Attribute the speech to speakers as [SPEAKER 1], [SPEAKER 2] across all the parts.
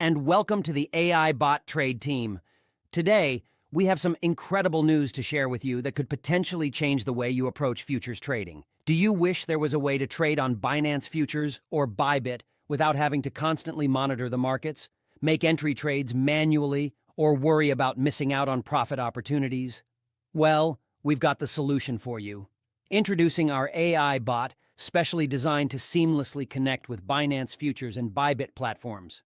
[SPEAKER 1] and welcome to the AI Bot Trade team. Today, we have some incredible news to share with you that could potentially change the way you approach futures trading. Do you wish there was a way to trade on Binance Futures or Bybit without having to constantly monitor the markets, make entry trades manually, or worry about missing out on profit opportunities? Well, we've got the solution for you. Introducing our AI bot, specially designed to seamlessly connect with Binance Futures and Bybit platforms.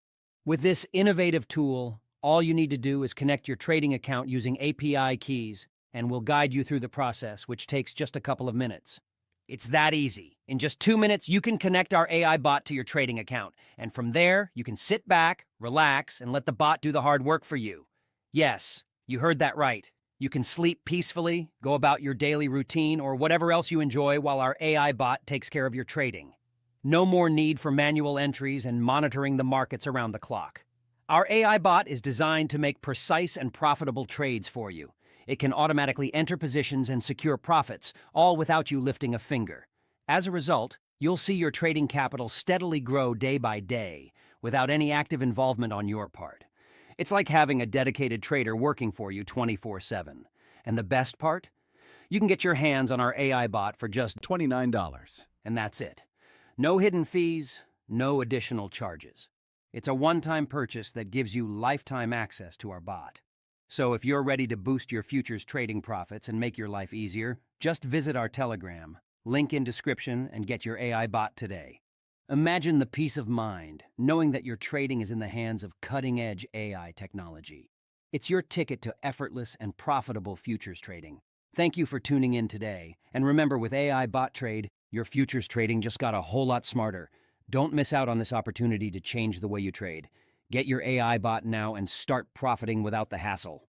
[SPEAKER 1] With this innovative tool, all you need to do is connect your trading account using API keys, and we'll guide you through the process, which takes just a couple of minutes. It's that easy. In just 2 minutes, you can connect our AI bot to your trading account, and from there, you can sit back, relax, and let the bot do the hard work for you. Yes, you heard that right. You can sleep peacefully, go about your daily routine, or whatever else you enjoy while our AI bot takes care of your trading. No more need for manual entries and monitoring the markets around the clock. Our AI bot is designed to make precise and profitable trades for you. It can automatically enter positions and secure profits, all without you lifting a finger. As a result, you'll see your trading capital steadily grow day by day, without any active involvement on your part. It's like having a dedicated trader working for you 24/7. And the best part? You can get your hands on our AI bot for just
[SPEAKER 2] $29.
[SPEAKER 1] and that's it. No hidden fees, no additional charges. It's a one-time purchase that gives you lifetime access to our bot. So if you're ready to boost your futures trading profits and make your life easier, just visit our Telegram, link in description, and get your AI bot today. Imagine the peace of mind, knowing that your trading is in the hands of cutting-edge AI technology. It's your ticket to effortless and profitable futures trading. Thank you for tuning in today. And remember, with AI Bot Trade, your futures trading just got a whole lot smarter. Don't miss out on this opportunity to change the way you trade. Get your AI bot now and start profiting without the hassle.